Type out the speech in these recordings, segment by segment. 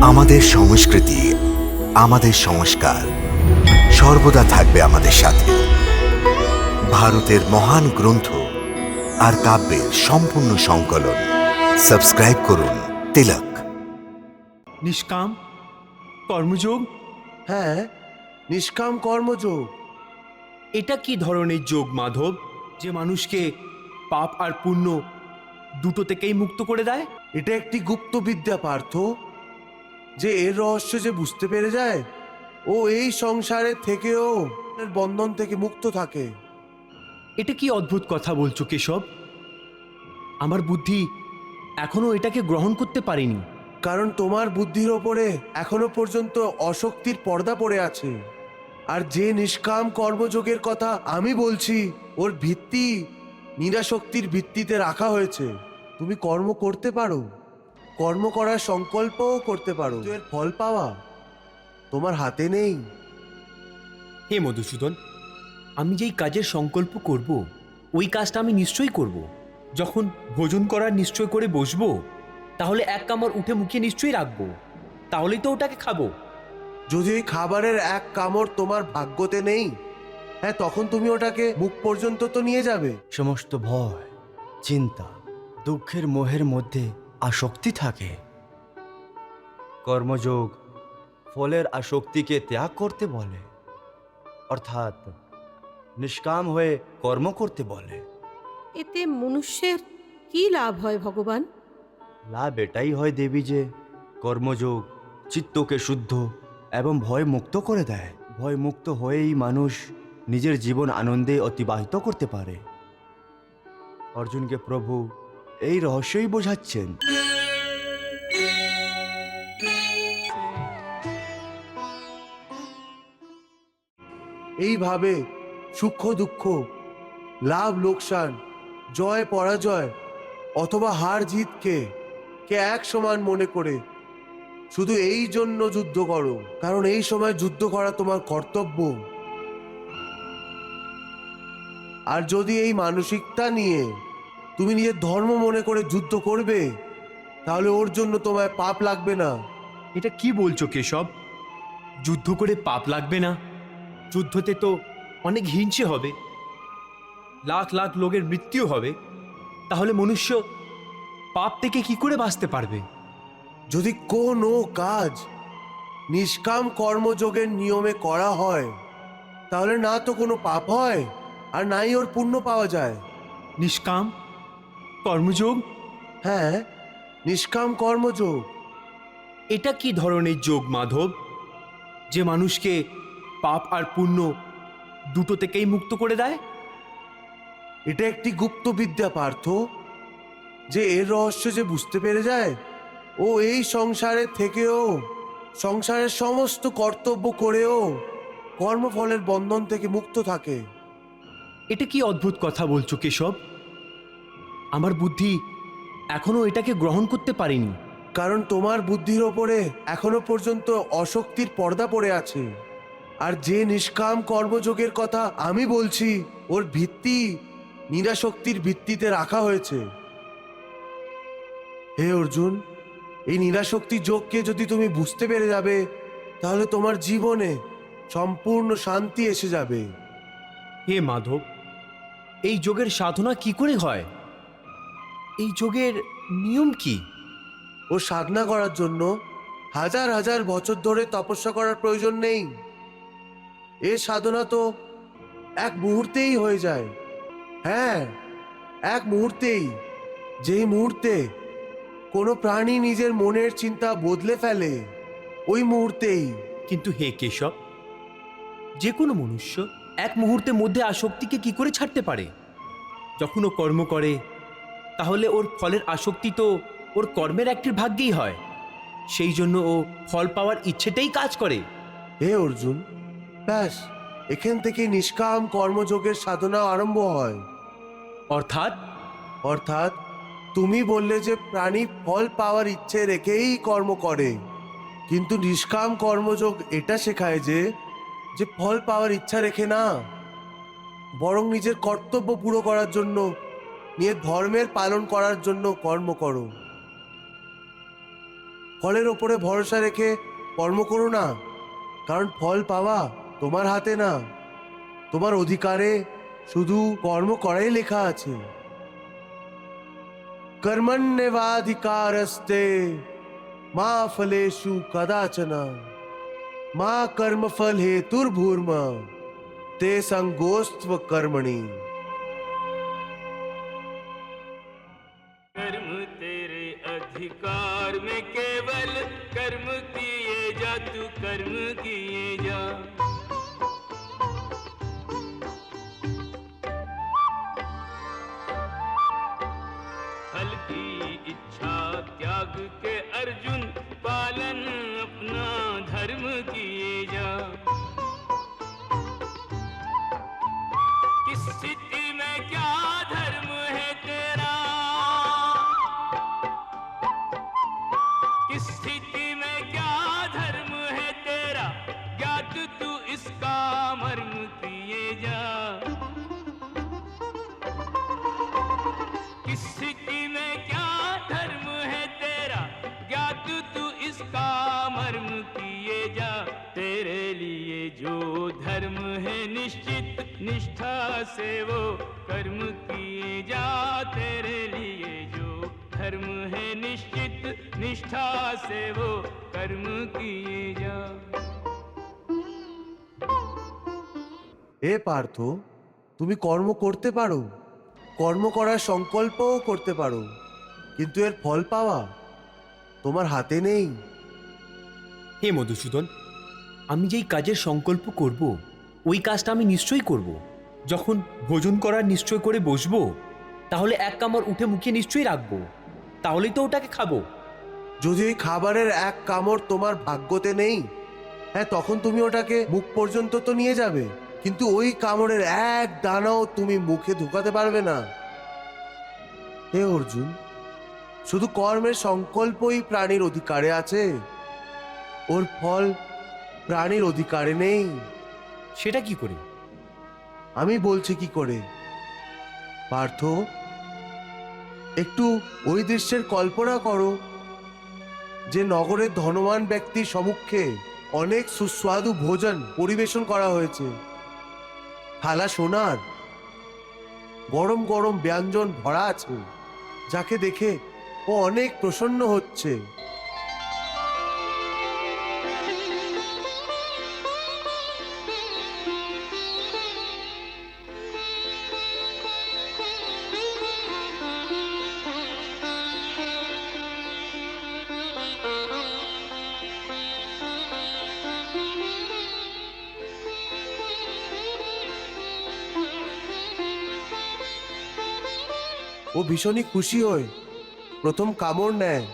আমাদের সংস্কৃতি, আমাদের সংস্কার সর্বদা থাকবে আমাদের সাথে। ভারতের মহান গ্রন্থ আর কাব্যের সম্পূর্ণ সংকলন। সাবস্ক্রাইব করুন তিলক। নিষ্কাম কর্মযোগ, হ্যাঁ, নিষ্কাম কর্মযোগ। এটা কি ধরনের যোগ মাধব, যে মানুষকে পাপ আর পুণ্য দুটো থেকেই মুক্ত করে দেয়? এটা একটি গুপ্ত বিদ্যা পার্থ, যে এর রহস্য যে বুঝতে পেরে যায় ও এই সংসারের থেকেও এর বন্ধন থেকে মুক্ত থাকে। এটা কি অদ্ভুত কথা বলছো কেশব? আমার বুদ্ধি এখনো এটাকে গ্রহণ করতে পারেনি। কারণ তোমার বুদ্ধির ওপরে এখনো পর্যন্ত অশক্তির পর্দা পড়ে আছে। আর যে নিষ্কাম কর্মযোগের কথা আমি বলছি, ওর ভিত্তি নিরাশক্তির ভিত্তিতে রাখা হয়েছে। তুমি কর্ম করতে পারো, কর্ম করার সংকল্পও করতে পারো, কিন্তু এর ফল পাওয়া তোমার হাতে নেই। হে মধুসূদন, আমি যেই কাজের সংকল্প করব ওই কাজটা আমি নিশ্চয়ই করব। যখন ভোজন করার নিশ্চয় করে বসবো, তাহলে এক কামড় উঠে মুখে নিশ্চয়ই রাখবো, তাহলেই তো ওটাকে খাবো। যদি ওই খাবারের এক কামড় তোমার ভাগ্যতে নেই, হ্যাঁ, তখন তুমি ওটাকে মুখ পর্যন্ত তো নিয়ে যাবে। সমস্ত ভয়, চিন্তা, দুঃখের মোহের মধ্যে আসক্তি থাকে। কর্মযোগ ফলের আসক্তিকে ত্যাগ করতে বলে, অর্থাৎ নিষ্কাম হয়ে কর্ম করতে বলে। এতে মনুষ্যের কি লাভ হয় ভগবান? লাভ এটাই হয় দেবী যে কর্মযোগ চিত্তকে শুদ্ধ এবং ভয় মুক্ত করে দেয়। ভয় মুক্ত হয়েই মানুষ নিজের জীবন আনন্দে অতিবাহিত করতে পারে। অর্জুনকে প্রভু এই রহস্যই বোঝাচ্ছেন। এইভাবে সুখ দুঃখ, লাভ লোকসান, জয় পরাজয় অথবা হার জিতকে কে এক সমান মনে করে শুধু এই জন্য যুদ্ধ করো, কারণ এই সময় যুদ্ধ করা তোমার কর্তব্য। আর যদি এই মানসিকতা নিয়ে তুমি নিজের ধর্ম মনে করে যুদ্ধ করবে, তাহলে ওর জন্য তোমায় পাপ লাগবে না। এটা কি বলছো কেশব? যুদ্ধ করে পাপ লাগবে না? যুদ্ধতে তো অনেক হিংসে হবে, লাখ লাখ লোকের মৃত্যু হবে। তাহলে মনুষ্য পাপ থেকে কি করে বাঁচতে পারবে? যদি কোনো কাজ নিষ্কাম কর্মযোগের নিয়মে করা হয়, তাহলে না তো কোনো পাপ হয় আর নাই ওর পুণ্য পাওয়া যায়। নিষ্কাম কর্মযোগ, হ্যাঁ, নিষ্কাম কর্মযোগ। এটা কি ধরনের যোগ মাধব, যে মানুষকে পাপ আর পুণ্য দুটো থেকেই মুক্ত করে দেয়? এটা একটি গুপ্ত বিদ্যা পার্থ, যে এর রহস্য যে বুঝতে পেরে যায় ও এই সংসারের থেকেও সংসারের সমস্ত কর্তব্য করেও কর্মফলের বন্ধন থেকে মুক্ত থাকে। এটা কি অদ্ভুত কথা বলছো কেশব? আমার বুদ্ধি এখনো এটাকে গ্রহণ করতে পারেনি। কারণ তোমার বুদ্ধির ওপরে এখনো পর্যন্ত অশক্তির পর্দা পড়ে আছে। আর যে নিষ্কাম কর্মযোগের কথা আমি বলছি, ওর ভিত্তি নিরাশক্তির ভিত্তিতে রাখা হয়েছে। হে অর্জুন, এই নিরাশক্তি যোগকে যদি তুমি বুঝতে পেরে যাবে, তাহলে তোমার জীবনে সম্পূর্ণ শান্তি এসে যাবে। হে মাধব, এই যোগের সাধনা কি করে হয়? এই যোগের নিয়ম কি? ও সাধনা করার জন্য হাজার হাজার বছর ধরে তপস্যা করার প্রয়োজন নেই। এর সাধনা তো এক মুহূর্তেই হয়ে যায়। হ্যাঁ, এক মুহূর্তেই। যেই মুহূর্তে কোনো প্রাণী নিজের মনের চিন্তা বদলে ফেলে, ওই মুহূর্তেই। কিন্তু হে কেশব, যে কোনো মনুষ্য এক মুহূর্তের মধ্যে আসক্তিকে কি করে ছাড়তে পারে? যখন ও কর্ম করে, তাহলে ওর ফলের আসক্তি তো ওর কর্মের একটির ভাগ্যেই হয়। সেই জন্য ও ফল পাওয়ার ইচ্ছেতেই কাজ করে। হে অর্জুন, ব্যাস এখান থেকে নিষ্কাম কর্মযোগের সাধনা আরম্ভ হয়। অর্থাৎ অর্থাৎ তুমি বললে যে প্রাণী ফল পাওয়ার ইচ্ছে রেখেই কর্ম করে, কিন্তু নিষ্কাম কর্মযোগ এটা শেখায় যে যে ফল পাওয়ার ইচ্ছা রেখে না, বরং নিজের কর্তব্য পুরো করার জন্য, নিজের ধর্মের পালন করার জন্য কর্ম করো। ফলের ওপরে ভরসা রেখে কর্ম করো না, কারণ ফল পাওয়া তোমার হাতে না, তোমার অধিকারে শুধু কর্ম করাই লেখা আছে। কর্মণ্যেবাধিকারস্তে মা ফলেষু কদাচন মা কর্মফল হেতুর্ভূর্ম ते संगोस्त्व कर्मणि। कर्म तेरे अधिकार में केवल कर्म किए जा, तू कर्म किए जा। फल की इच्छा त्याग के अर्जुन, पालन अपना धर्म किए जा। किस स्थिति में क्या धर्म है तेरा, किस स्थिति में क्या धर्म है तेरा, ज्ञात तू इसका मर्म किए जा। किस स्थिति में क्या धर्म है तेरा, ज्ञात तू इसका मर्म किए जा। तेरे लिए जो धर्म है निश्चित, निष्ठा से वो कर्म किए जा। तेरे लिए जो धर्म है निश्चित, निष्ठा से वो कर्म किए जा। এ পার্থ, তুমি কর্ম করতে পারো, কর্ম করার সংকল্পও করতে পারো, কিন্তু এর ফল পাওয়া তোমার হাতে নেই। হে মধুসূদন, আমি যেই কাজের সংকল্প করব ওই কাজটা আমি নিশ্চয়ই করব। যখন ভোজন করার নিশ্চয় করে বসবো, তাহলে এক কামড় উঠে মুখে নিশ্চয়ই রাখবো, তাহলেই তো ওটাকে খাবো। যদি ওই খাবারের এক কামড় তোমার ভাগ্যতে নেই, হ্যাঁ, তখন তুমি ওটাকে মুখ পর্যন্ত তো নিয়ে যাবে, কিন্তু ওই কামড়ের এক দানাও তুমি মুখে ঢুকাতে পারবে না। হে অর্জুন, শুধু কর্মের সংকল্পই প্রাণীর অধিকারে আছে, ওর ফল প্রাণীর অধিকারে নেই। সেটা কি করে? আমি বলছি কি করে। পার্থ, একটু ওই দৃশ্যের কল্পনা করো যে নগরের ধনবান ব্যক্তির সম্মুখে অনেক সুস্বাদু ভোজন পরিবেশন করা হয়েছে। থালা সোনার, গরম গরম ব্যঞ্জন ভরা আছে, যাকে দেখে ও অনেক প্রসন্ন হচ্ছে। ও ভীষণই খুশি হয়ে প্রথম কামড় নেয়।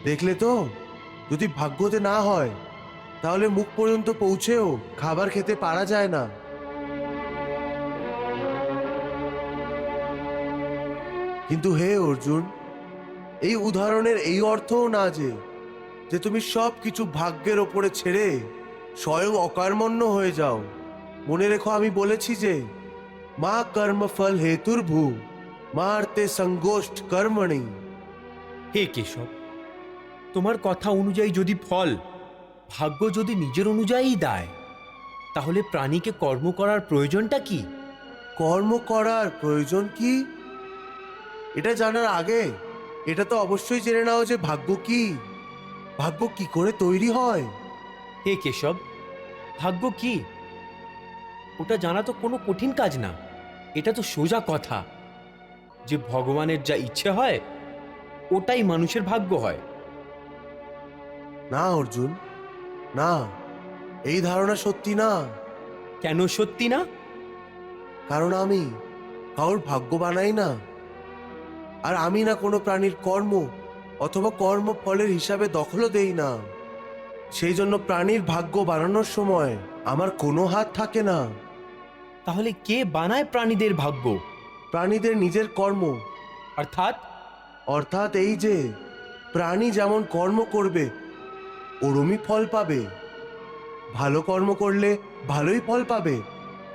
দেখলে তো, যদি ভাগ্যতে না হয় তাহলে মুখ পর্যন্ত পৌঁছেও খাবার খেতে পারা যায় না। কিন্তু হে অর্জুন, এই উদাহরণের এই অর্থও না যে তুমি সব কিছু ভাগ্যের ওপরে ছেড়ে স্বয়ং অকর্মণ্য হয়ে যাও। মনে রেখো, আমি বলেছি যে মা কর্মফল হেতুর্ভূ মার্তে সঙ্গোষ্ঠ কর্মণি। হে কেশব, তোমার কথা অনুযায়ী যদি ফল ভাগ্য যদি নিজের অনুযায়ী দেয়, তাহলে প্রাণীকে কর্ম করার প্রয়োজনটা কি? কর্ম করার প্রয়োজন কি এটা জানার আগে এটা তো অবশ্যই জেনে নাও যে ভাগ্য কি, ভাগ্য কি করে তৈরি হয়। হে কেশব, ভাগ্য কি ওটা জানা তো কোনো কঠিন কাজ না। এটা তো সোজা কথা যে ভগবানের যা ইচ্ছে হয় ওটাই মানুষের ভাগ্য হয়। না অর্জুন, না, এই ধারণা সত্যি না। কেন সত্যি না? কারণ আমি কারোর ভাগ্য বানাই না, আর আমি না কোনো প্রাণীর কর্ম অথবা কর্মফলের হিসাবে দখলও দেই না। সেই জন্য প্রাণীর ভাগ্য বানানোর সময় আমার কোনো হাত থাকে না। তাহলে কে বানায় প্রাণীদের ভাগ্য? প্রাণীদের নিজের কর্ম। অর্থাৎ অর্থাৎ এই যে প্রাণী যেমন কর্ম করবে ওরমই ফল পাবে। ভালো কর্ম করলে ভালোই ফল পাবে,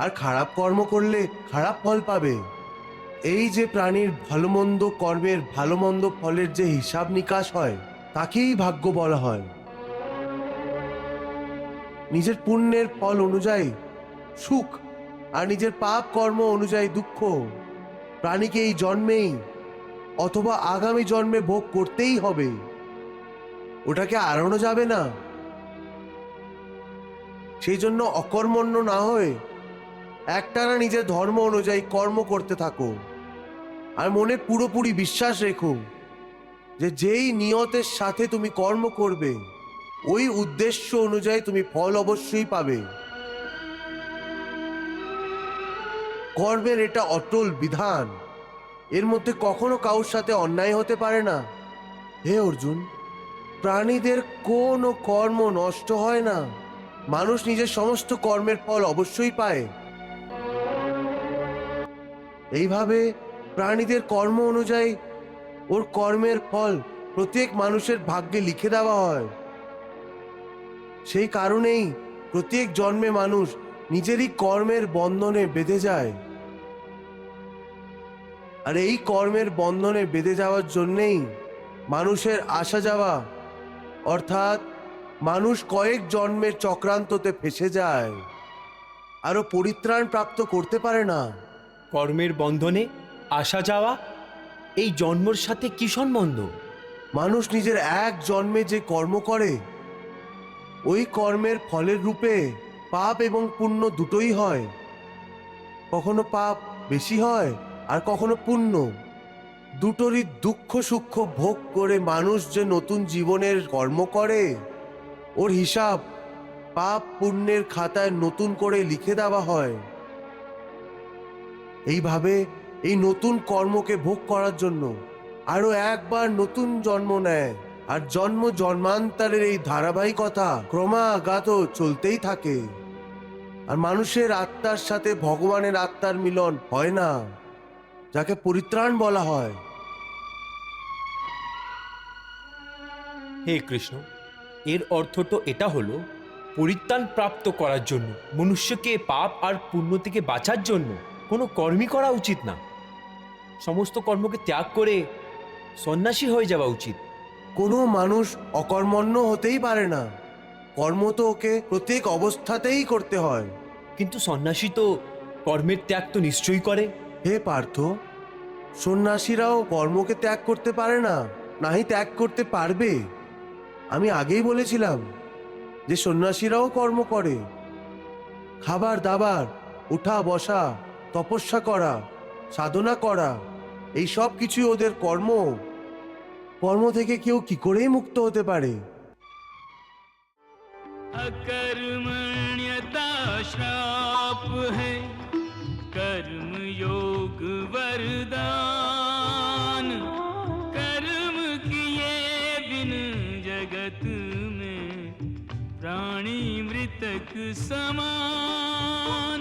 আর খারাপ কর্ম করলে খারাপ ফল পাবে। এই যে প্রাণীর ভালো মন্দ কর্মের ভালো মন্দ ফলের যে হিসাব নিকাশ হয় তাকেই ভাগ্য বলা হয়। নিজের পুণ্যের ফল অনুযায়ী সুখ আর নিজের পাপ কর্ম অনুযায়ী দুঃখ প্রাণীকে এই জন্মেই অথবা আগামী জন্মে ভোগ করতেই হবে, ওটাকে আড়ানো যাবে না। সেই জন্য অকর্মণ্য না হয়ে একটানা নিজের ধর্ম অনুযায়ী কর্ম করতে থাকো, আর মনে পুরোপুরি বিশ্বাস রেখো যে যেই নিয়তের সাথে তুমি কর্ম করবে ওই উদ্দেশ্য অনুযায়ী তুমি ফল অবশ্যই পাবে। কর্মের এটা অটল বিধান, এর মধ্যে কখনো কারোর সাথে অন্যায় হতে পারে না। হে অর্জুন, প্রাণীদের কোনো কর্ম নষ্ট হয় না, মানুষ নিজের সমস্ত কর্মের ফল অবশ্যই পায়। এইভাবে প্রাণীদের কর্ম অনুযায়ী ওর কর্মের ফল প্রত্যেক মানুষের ভাগ্যে লিখে দেওয়া হয়। সেই কারণেই প্রত্যেক জন্মে মানুষ নিজেরই কর্মের বন্ধনে বেঁধে যায়, আর এই কর্মের বন্ধনে বেঁধে যাওয়ার জন্যেই মানুষের আসা যাওয়া, অর্থাৎ মানুষ কয়েক জন্মের চক্রান্ততে ফেসে যায়, আরও পরিত্রাণ প্রাপ্ত করতে পারে না। কর্মের বন্ধনে আসা যাওয়া এই জন্মর সাথে কি সম্বন্ধ? মানুষ নিজের এক জন্মে যে কর্ম করে ওই কর্মের ফলের রূপে পাপ এবং পুণ্য দুটোই হয়। কখনো পাপ বেশি হয় আর কখনো পুণ্য। দুটোরই দুঃখ সুখ ভোগ করে মানুষ যে নতুন জীবনের কর্ম করে ওর হিসাব পাপ পুণ্যের খাতায় নতুন করে লিখে দেওয়া হয়। এইভাবে এই নতুন কর্মকে ভোগ করার জন্য আরো একবার নতুন জন্ম নেয়, আর জন্ম জন্মান্তরের এই ধারাবাহিকতা ক্রমাগত চলতেই থাকে। আর মানুষের আত্মার সাথে ভগবানের আত্মার মিলন হয় না, যাকে পরিত্রাণ বলা হয়। হে কৃষ্ণ, এর অর্থ তো এটা হলো পরিত্রাণ প্রাপ্ত করার জন্য মনুষ্যকে পাপ আর পুণ্য থেকে বাঁচার জন্য কোনো কর্মই করা উচিত না, সমস্ত কর্মকে ত্যাগ করে সন্ন্যাসী হয়ে যাওয়া উচিত। কোনো মানুষ অকর্মণ্য হতেই পারে না, কর্ম তো ওকে প্রত্যেক অবস্থাতেই করতে হয়। কিন্তু সন্ন্যাসী তো কর্মের ত্যাগ তো নিশ্চয়ই করে। হে পার্থ, সন্ন্যাসীরাও কর্মকে ত্যাগ করতে পারে না, নাহি ত্যাগ করতে পারবে। আমি আগেই বলেছিলাম যে সন্ন্যাসীরাও কর্ম করে, খাবার দাবার, ওঠা বসা, তপস্যা করা, সাধনা করা, এই সব কিছুই ওদের কর্ম। কর্ম থেকে কেউ কি করেই মুক্ত হতে পারে? अकर्मण्यता श्राप है, कर्म योग वरदान। कर्म किए बिन जगत में प्राणी मृतक समान,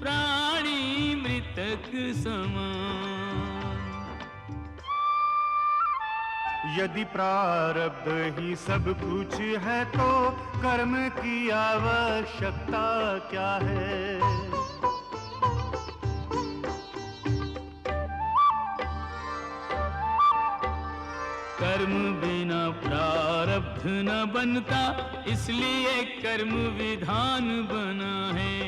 प्राणी मृतक समान। यदि प्रारब्ध ही सब कुछ है तो कर्म की आवश्यकता क्या है। कर्म बिना प्रारब्ध न बनता, इसलिए कर्म विधान बना है।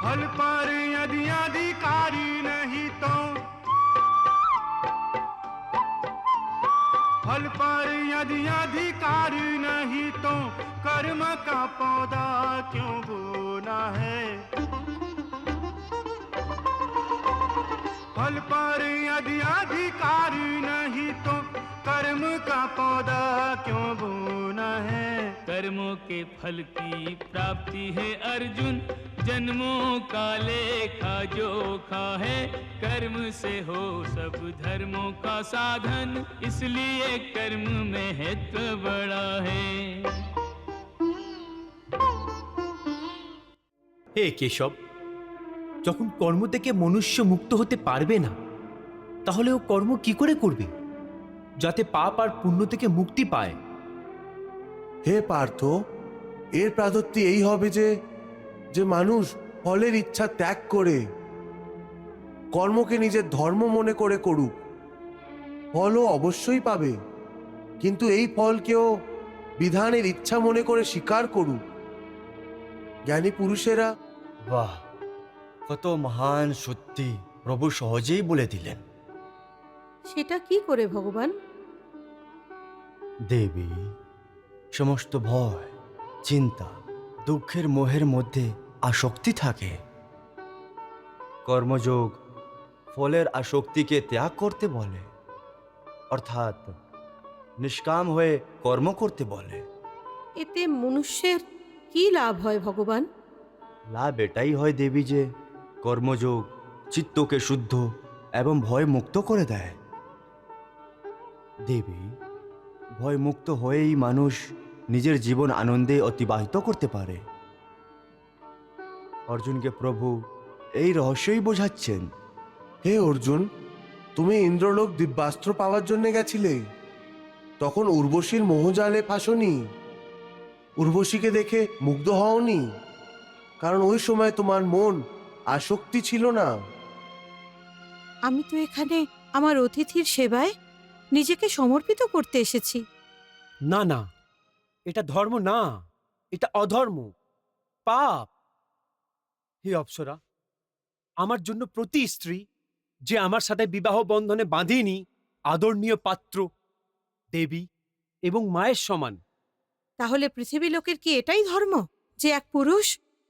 फल पर यदि अधिकारी नहीं तो, फल पर यदि अधिकारी नहीं तो कर्म का पौधा क्यों बोना है। फल पर यदि अधिकारी नहीं तो कर्म का पौधा क्यों बोना है। कर्मों के फल की प्राप्ति है अर्जुन, जन्मों का लेखा जोखा है। कर्म से हो सब धर्मों का साधन, इसलिए कर्म महत्व बड़ा है। হে কেশব, যখন কর্ম থেকে মনুষ্য মুক্ত হতে পারবে না, তাহলে ও কর্ম কি করে করবে যাতে পাপ আর পুণ্য থেকে মুক্তি পায়? হে পার্থ, এর প্রাদত্তি এই হবে যে যে মানুষ ফলের ইচ্ছা ত্যাগ করে কর্মকে নিজের ধর্ম মনে করে করুক, ফলও অবশ্যই পাবে, কিন্তু এই ফলকেও বিধানের ইচ্ছা মনে করে স্বীকার করুক। জ্ঞানী পুরুষেরা বাহ, কত মহান সত্যি প্রভু সহজেই বলে দিলেন। সেটা কি করে ভগবান? দেবী, সমস্ত ভয়, চিন্তা, দুঃখের মোহের মধ্যে আসক্তি থাকে। কর্মযোগ ফলের আসক্তিকে ত্যাগ করতে বলে, অর্থাৎ নিষ্কাম হয়ে কর্ম করতে বলে। এতে মনুষ্যের কি লাভ হয় ভগবান? লাভ এটাই হয় দেবী যে কর্মযোগ চিত্তকে শুদ্ধ এবং ভয় মুক্ত করে দেয়। দেবী, ভয় মুক্ত হয়েই মানুষ নিজের জীবন আনন্দে অতিবাহিত করতে পারে। অর্জুনকে প্রভু এই রহস্যই বোঝাচ্ছেন। হে অর্জুন, তুমি ইন্দ্রলোক দিব্যাস্ত্র পাওয়ার জন্য গেছিলে, তখন উর্বশীর মোহজালে ফাঁসনি, উর্বশীকে দেখে মুগ্ধ হওনি, কারণ ওই সময় তোমার মন আসক্তি ছিল না। আমি তো এখানে আমার অতিথির সেবায় নিজেকে সমর্পিত করতে এসেছি। না না, এটা ধর্ম না, এটা অধর্ম, পাপ। হে অপ্সরা, আমার জন্য প্রতি স্ত্রী যে আমার সাথে বিবাহ বন্ধনে বাঁধেনি আদরণীয় পাত্র, দেবী এবং মায়ের সমান। তাহলে পৃথিবী লোকের কি এটাই ধর্ম, যে এক পুরুষ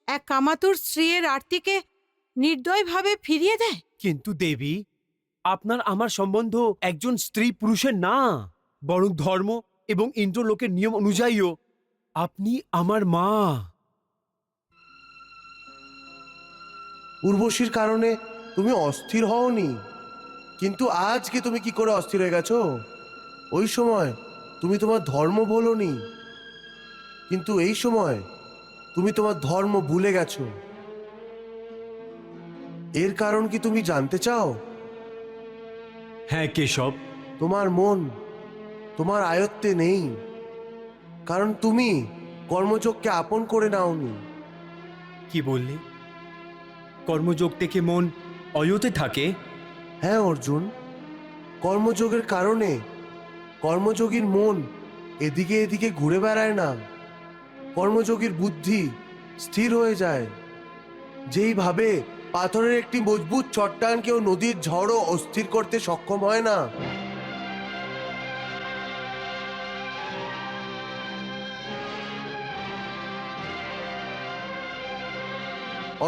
এক কামাতুর স্ত্রীর আরতিকে নির্দয়ভাবে ফিরিয়ে দেয়? কিন্তু দেবী, আপনার আমার সম্বন্ধ একজন স্ত্রী পুরুষের না, বরং ধর্ম এবং ইন্দ্রলোকের নিয়ম অনুযায়ীও আপনি আমার মা। উর্বশীর কারণে তুমি অস্থির হওনি, কিন্তু আজকে তুমি কি করে অস্থির হয়ে গেছো? ওই সময় তুমি তোমার ধর্ম বলোনি, কিন্তু এই সময় তুমি তোমার ধর্ম ভুলে গেছো। এর কারণ কি তুমি জানতে চাও? হ্যাঁ কেশব। তোমার মন তোমার আয়ত্তে নেই, কারণ তুমি কর্মযোগকে আপন করে নাওনি। কি বললে? কর্মযোগ থেকে মন অয়তে থাকে? হ্যাঁ অর্জুন, কর্মযোগের কারণে কর্মযোগীর মন এদিকে এদিকে ঘুরে বেড়ায় না, কর্মযোগীর বুদ্ধি স্থির হয়ে যায়। যেইভাবে পাথরের একটি মজবুত চট্টানকেও নদীর ঝড়ও অস্থির করতে সক্ষম হয় না,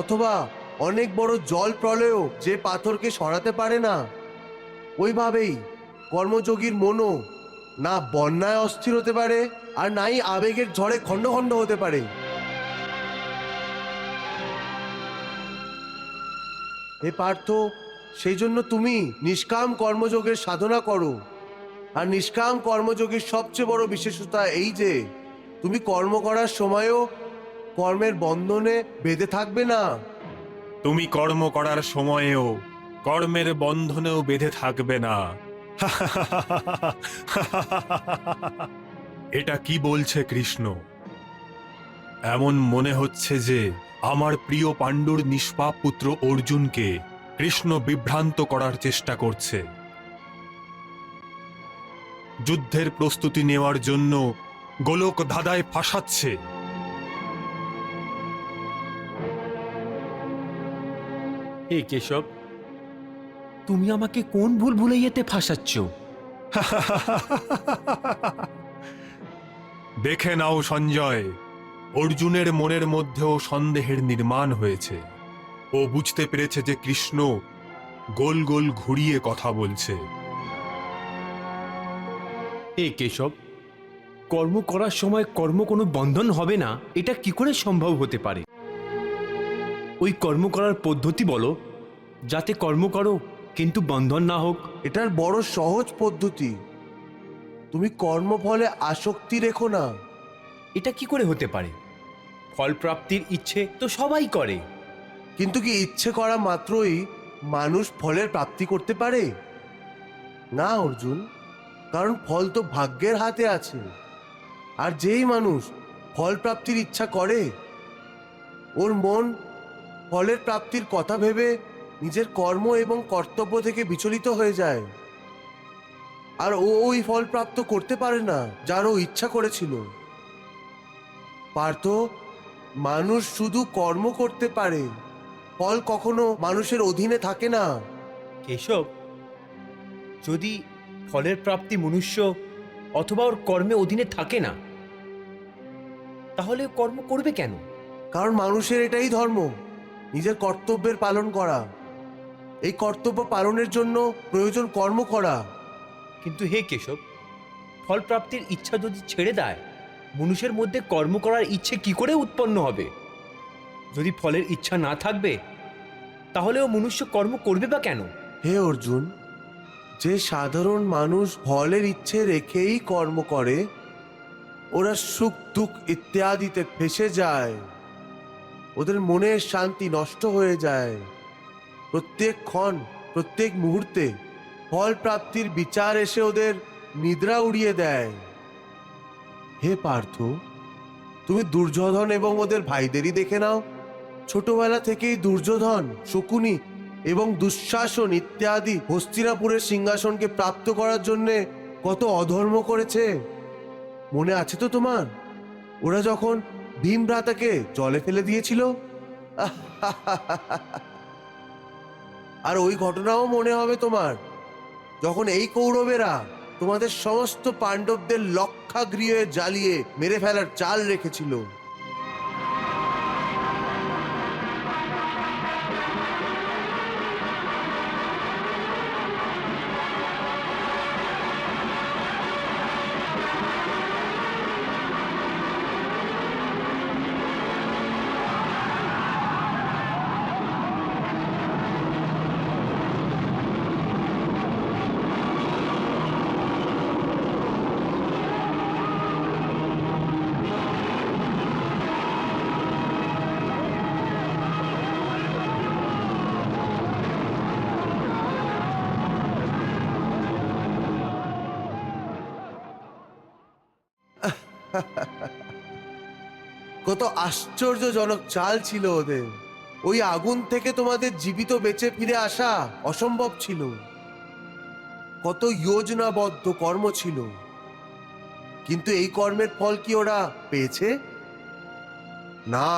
অথবা অনেক বড় জল প্রলয়ও যে পাথরকে সরাতে পারে না, ওইভাবেই কর্মযোগীর মনও না বন্যায় অস্থির হতে পারে, আর নাই আবেগের ঝড়ে খণ্ড খণ্ড হতে পারে। হে পার্থ, সেই জন্য তুমি নিষ্কাম কর্মযোগের সাধনা করো। আর নিষ্কাম কর্মযোগের সবচেয়ে বড় বিশেষতা এই যে তুমি কর্ম করার সময়ও কর্মের বন্ধনে বেঁধে থাকবে না। তুমি কর্ম করার সময়েও কর্মের বন্ধনেও বেঁধে থাকবে না। এটা কি বলছে কৃষ্ণ? এমন মনে হচ্ছে যে আমার প্রিয় পাণ্ডুর নিষ্পাপ পুত্র অর্জুনকে কৃষ্ণ বিভ্রান্ত করার চেষ্টা করছে। যুদ্ধের প্রস্তুতি নেওয়ার জন্য গোলক ধাঁধায় ফাঁসাচ্ছে। হে কেশব, তুমি আমাকে কোন ভুল ভুলাইয়াতে ফাঁসাচ্ছ? দেখে নাও সঞ্জয়, অর্জুনের মনের মধ্যেও সন্দেহের নির্মাণ হয়েছে। ও বুঝতে পেরেছে যে কৃষ্ণ গোল গোল ঘুরিয়ে কথা বলছে। হে কেশব, কর্ম করার সময় কর্ম কোনো বন্ধন হবে না, এটা কি করে সম্ভব হতে পারে? ওই কর্ম করার পদ্ধতি বলো, যাতে কর্ম করো কিন্তু বন্ধন না হোক। এটার বড় সহজ পদ্ধতি। তুমি কর্মফলে আসক্তি রেখো না। এটা কি করে হতে পারে? ফল প্রাপ্তির ইচ্ছে তো সবাই করে, কিন্তু কি ইচ্ছে করা মাত্রই মানুষ ফলের প্রাপ্তি করতে পারে? না অর্জুন, কারণ ফল তো ভাগ্যের হাতে আছে। আর যেই মানুষ ফল প্রাপ্তির ইচ্ছা করে, ওর মন ফলের প্রাপ্তির কথা ভেবে নিজের কর্ম এবং কর্তব্য থেকে বিচলিত হয়ে যায়, আর ও ওই ফল প্রাপ্ত করতে পারে না যার ও ইচ্ছা করেছিল। পার্থ, মানুষ শুধু কর্ম করতে পারে, ফল কখনো মানুষের অধীনে থাকে না। কেশব, যদি ফলের প্রাপ্তি মনুষ্য অথবা ওর কর্মে অধীনে থাকে না, তাহলে ও কর্ম করবে কেন? কারণ মানুষের এটাই ধর্ম, নিজের কর্তব্যের পালন করা। এই কর্তব্য পালনের জন্য প্রয়োজন কর্ম করা। কিন্তু হে কেশব, ফল প্রাপ্তির ইচ্ছা যদি ছেড়ে দেয়, মানুষের মধ্যে কর্ম করার ইচ্ছে কি করে উৎপন্ন হবে? যদি ফলের ইচ্ছা না থাকবে, তাহলে ও মনুষ্য কর্ম করবে বা কেন? হে অর্জুন, যে সাধারণ মানুষ ফলের ইচ্ছে রেখেই কর্ম করে, ওরা সুখ দুঃখ ইত্যাদিতে ফেসে যায়, ওদের মনের শান্তি নষ্ট হয়ে যায়। প্রত্যেক ক্ষণ, প্রত্যেক মুহূর্তে ফল প্রাপ্তির বিচার এসে ওদের নিদ্রা উড়িয়ে দেয়। হে পার্থ, তুমি দুর্যোধন এবং ওদের ভাইদেরই দেখে নাও। ছোটবেলা থেকেই দুর্যোধন, শকুনি এবং দুঃশাসন ইত্যাদি হস্তিনাপুরের সিংহাসনকে প্রাপ্ত করার জন্য কত অধর্ম করেছে, মনে আছে তো তোমার? ওরা যখন ভীম ভ্রাতাকে জলে ফেলে দিয়েছিল, আর ওই ঘটনাও মনে হবে তোমার, যখন এই কৌরবেরা তোমাদের সমস্ত পাণ্ডবদের লক্ষাগৃহে জ্বালিয়ে মেরে ফেলার চাল রেখেছিল। কত আশ্চর্যজনক চাল ছিল ওদের! ওই আগুন থেকে তোমাদের জীবিত বেঁচে ফিরে আসা অসম্ভব ছিল। কত যোজনাবদ্ধ কর্ম ছিল, কিন্তু এই কর্মের ফল কি ওরা পেয়েছে? না,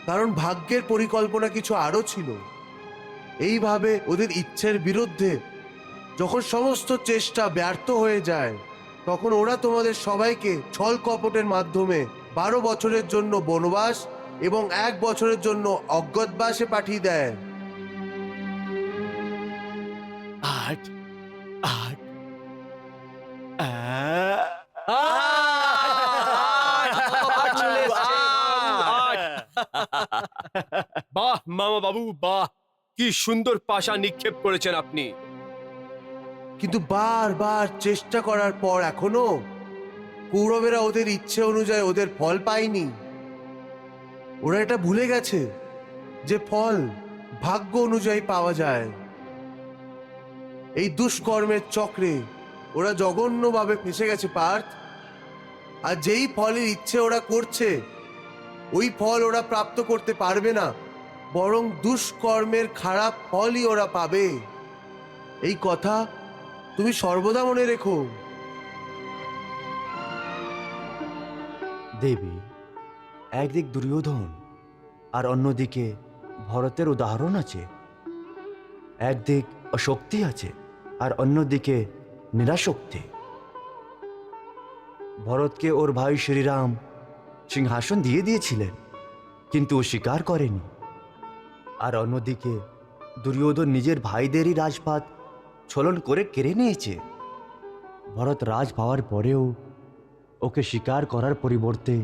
কারণ ভাগ্যের পরিকল্পনা কিছু আরো ছিল। এইভাবে ওদের ইচ্ছের বিরুদ্ধে যখন সমস্ত চেষ্টা ব্যর্থ হয়ে যায়, তখন ওরা তোমাদের সবাইকে ছল কপটের মাধ্যমে 12 বছরের জন্য বনবাস এবং 1 বছরের জন্য অজ্ঞাতবাসে পাঠিয়ে দেয়। 8 8 বাহ মামা বাবু, বাহ! কি সুন্দর পাশা নিক্ষেপ করেছেন আপনি। কিন্তু বারবার চেষ্টা করার পর এখনো কৌরবেরা ওদের ইচ্ছে অনুযায়ী ওদের ফল পায়নি। ওরা এটা ভুলে গেছে যে ফল ভাগ্য অনুযায়ী পাওয়া যায়। এই দুষ্কর্মের চক্রে ওরা জঘন্যভাবে ফেসে গেছে পার্থ। আর যেই ফলের ইচ্ছে ওরা করছে, ওই ফল ওরা প্রাপ্ত করতে পারবে না, বরং দুষ্কর্মের খারাপ ফলই ওরা পাবে। এই কথা তুমি সর্বদা মনে রেখো। দেবী, একদিক দুর্যোধন আর অন্যদিকে ভরতের উদাহরণ আছে। একদিক অশক্তি আছে আর অন্যদিকে নিরাশক্তি। ভরতকে ওর ভাই শ্রীরাম সিংহাসন দিয়ে দিয়েছিলেন, কিন্তু ও স্বীকার করেনি। আর অন্যদিকে দুর্যোধন নিজের ভাইদেরই রাজপাট ছলন করে কেড়ে নিয়েছে। ভরত রাজ পাওয়ার পরেও ওকে স্বীকার করার পরিবর্তে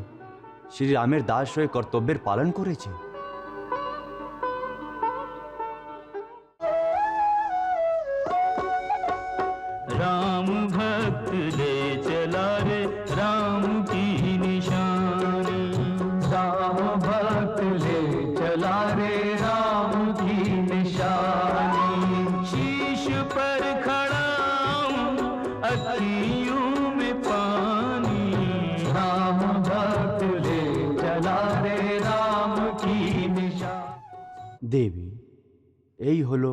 শ্রীরামের দাস হয়ে কর্তব্যের পালন করেছে। राम भक्त ले चला रे राम की निशानी, राम भक्त चला रे राम की निशानी शीश पर खड़ा हूँ अखियों में पानी राम भक्त ले चला रे राम की निशानी দেবী, এই হলো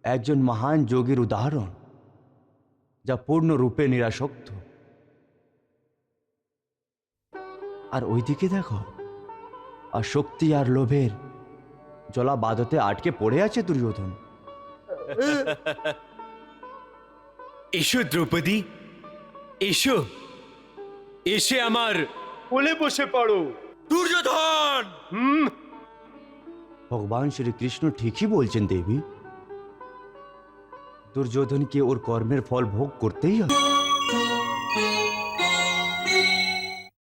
একজন মহান যোগীর উদাহরণ, যা পূর্ণরূপে নিরাসক্ত। আর ওইদিকে দেখো, আসক্তি আর লোভের জলা বাদতে আটকে পড়ে আছে দুর্যোধন। এসো দ্রৌপদী, এসো, এসে আমার কোলে বসে পড়ো। দুর্যোধন! ভগবান শ্রীকৃষ্ণ ঠিকই বলছেন দেবী, দুর্যোধনকে ওর কর্মের ফল ভোগ করতেই হবে।